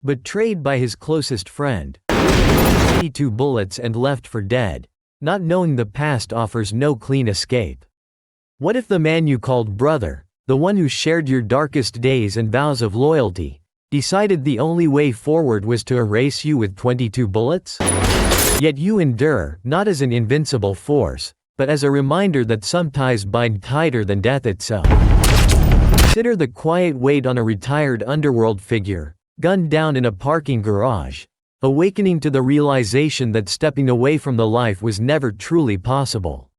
Betrayed by his closest friend, 22 bullets and left for dead, not knowing the past offers no clean escape. What if the man you called brother, the one who shared your darkest days and vows of loyalty, decided the only way forward was to erase you with 22 bullets? Yet you endure, not as an invincible force, but as a reminder that some ties bind tighter than death itself. Consider the quiet weight on a retired underworld figure, gunned down in a parking garage, awakening to the realization that stepping away from the life was never truly possible.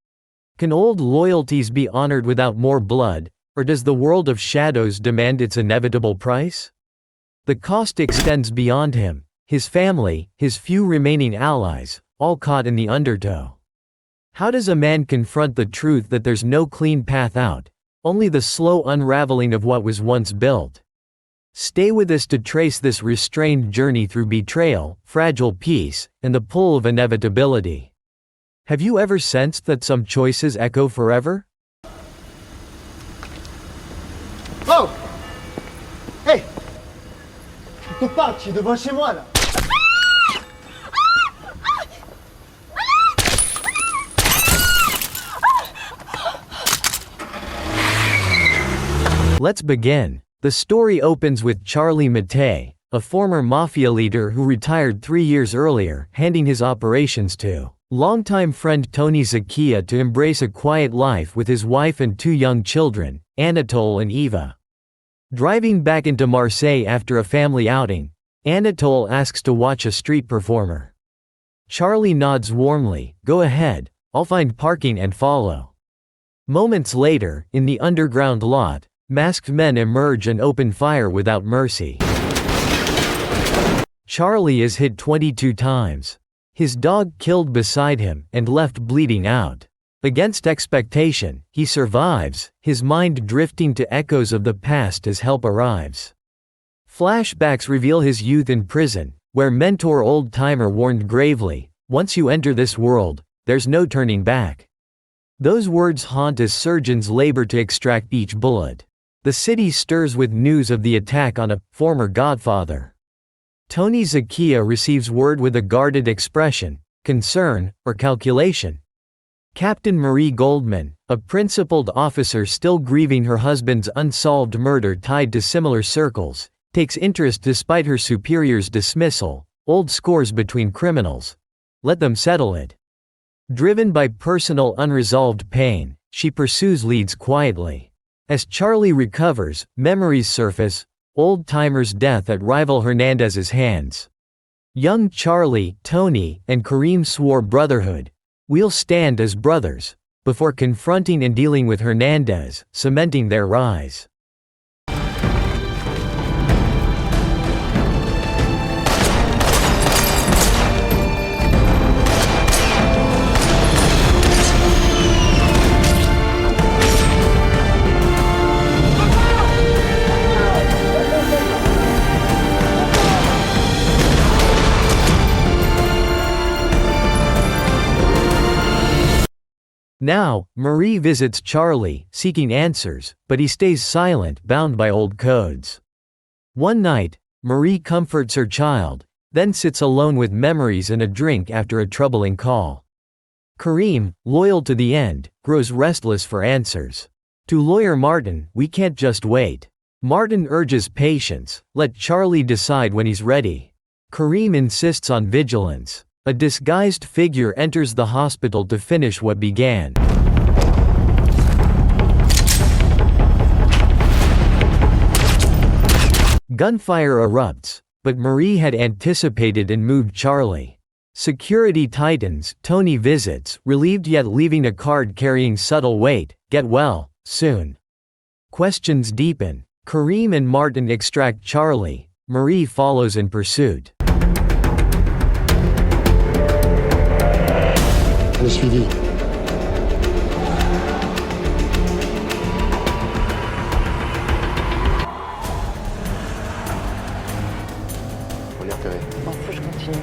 Can old loyalties be honored without more blood, or does the world of shadows demand its inevitable price? The cost extends beyond him, his family, his few remaining allies, all caught in the undertow. How does a man confront the truth that there's no clean path out, only the slow unraveling of what was once built? Stay with us to trace this restrained journey through betrayal, fragile peace, and the pull of inevitability. Have you ever sensed that some choices echo forever? Oh! Hey! Tu te parles, tu es devant chez moi là! Let's begin. The story opens with Charlie Mattei, a former mafia leader who retired 3 years earlier, handing his operations to longtime friend Tony Zacchia to embrace a quiet life with his wife and 2 young children, Anatole and Eva. Driving back into Marseille after a family outing, Anatole asks to watch a street performer. Charlie nods warmly, "Go ahead, I'll find parking and follow." Moments later, in the underground lot, masked men emerge and open fire without mercy. Charlie is hit 22 times. His dog killed beside him and left bleeding out. Against expectation, he survives, his mind drifting to echoes of the past as help arrives. Flashbacks reveal his youth in prison, where mentor old-timer warned gravely, "Once you enter this world, there's no turning back." Those words haunt as surgeons labor to extract each bullet. The city stirs with news of the attack on a former godfather. Tony Zacchia receives word with a guarded expression, concern, or calculation. Captain Marie Goldman, a principled officer still grieving her husband's unsolved murder tied to similar circles, takes interest despite her superior's dismissal. Old scores between criminals. Let them settle it. Driven by personal unresolved pain, she pursues leads quietly. As Charlie recovers, memories surface, old-timer's death at rival Hernandez's hands. Young Charlie, Tony, and Kareem swore brotherhood. "We'll stand as brothers," before confronting and dealing with Hernandez, cementing their rise. Now, Marie visits Charlie, seeking answers, but he stays silent, bound by old codes. One night, Marie comforts her child, then sits alone with memories and a drink after a troubling call. Kareem, loyal to the end, grows restless for answers. To lawyer Martin, "We can't just wait." Martin urges patience, "Let Charlie decide when he's ready." Kareem insists on vigilance. A disguised figure enters the hospital to finish what began. Gunfire erupts, but Marie had anticipated and moved Charlie. Security tightens, Tony visits, relieved yet leaving a card carrying subtle weight, "Get well, soon." Questions deepen. Kareem and Martin extract Charlie, Marie follows in pursuit. Je l'ai suivi. On est repéré. Bon, faut que je continue.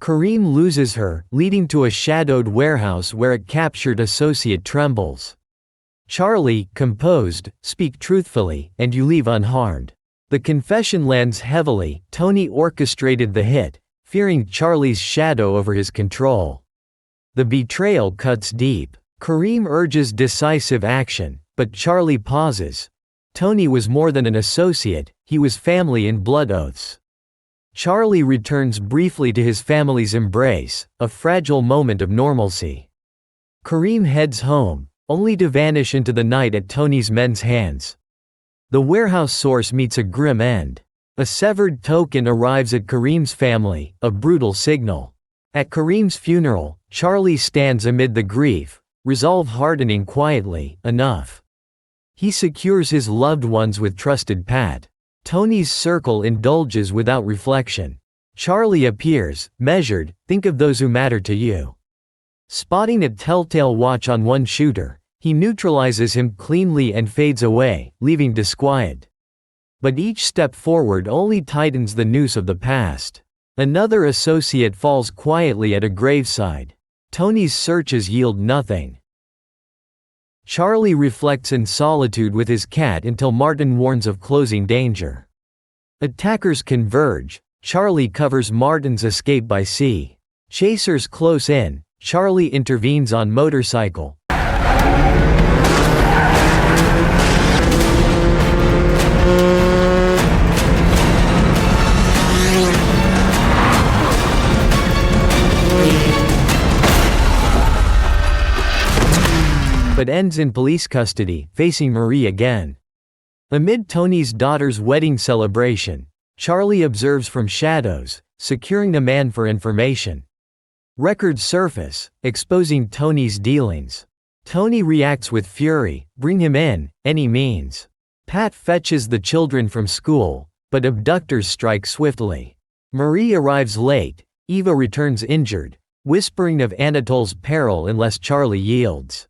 Kareem loses her, leading to a shadowed warehouse where a captured associate trembles. Charlie, composed, speak truthfully, and you leave unharmed. The confession lands heavily. Tony orchestrated the hit, fearing Charlie's shadow over his control. The betrayal cuts deep. Kareem urges decisive action, but Charlie pauses. Tony was more than an associate, he was family in blood oaths. Charlie returns briefly to his family's embrace, a fragile moment of normalcy. Kareem heads home, only to vanish into the night at Tony's men's hands. The warehouse source meets a grim end. A severed token arrives at Kareem's family, a brutal signal. At Kareem's funeral, Charlie stands amid the grief, resolve hardening quietly, enough. He secures his loved ones with trusted Pat. Tony's circle indulges without reflection. Charlie appears, measured, think of those who matter to you. Spotting a telltale watch on one shooter, he neutralizes him cleanly and fades away, leaving disquiet. But each step forward only tightens the noose of the past. Another associate falls quietly at a graveside. Tony's searches yield nothing. Charlie reflects in solitude with his cat until Martin warns of closing danger. Attackers converge. Charlie covers Martin's escape by sea. Chasers close in. Charlie intervenes on motorcycle. But ends in police custody, facing Marie again. Amid Tony's daughter's wedding celebration, Charlie observes from shadows, securing the man for information. Records surface, exposing Tony's dealings. Tony reacts with fury, bring him in, any means. Pat fetches the children from school, but abductors strike swiftly. Marie arrives late, Eva returns injured, whispering of Anatole's peril unless Charlie yields.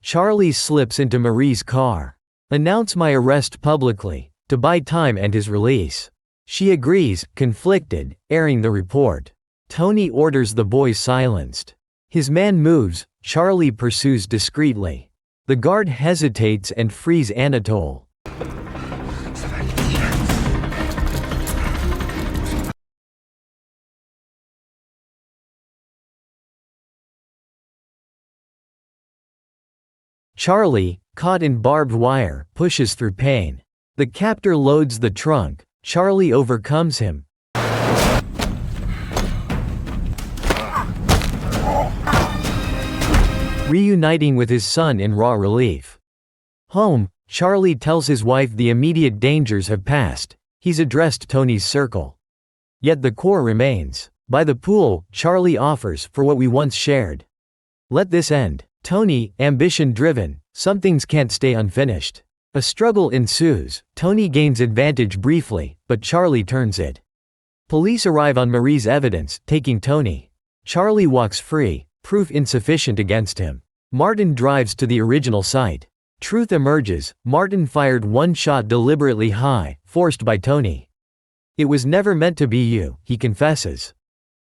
Charlie slips into Marie's car. Announce my arrest publicly, to buy time and his release. She agrees, conflicted, airing the report. Tony orders the boys silenced. His man moves, Charlie pursues discreetly. The guard hesitates and frees Anatole. Charlie, caught in barbed wire, pushes through pain. The captor loads the trunk. Charlie overcomes him. Reuniting with his son in raw relief. Home, Charlie tells his wife the immediate dangers have passed. He's addressed Tony's circle. Yet the core remains. By the pool, Charlie offers, for what we once shared. Let this end. Tony, ambition-driven, some things can't stay unfinished. A struggle ensues. Tony gains advantage briefly, but Charlie turns it. Police arrive on Marie's evidence, taking Tony. Charlie walks free, proof insufficient against him. Martin drives to the original site. Truth emerges. Martin fired one shot deliberately high, forced by Tony. It was never meant to be you, he confesses.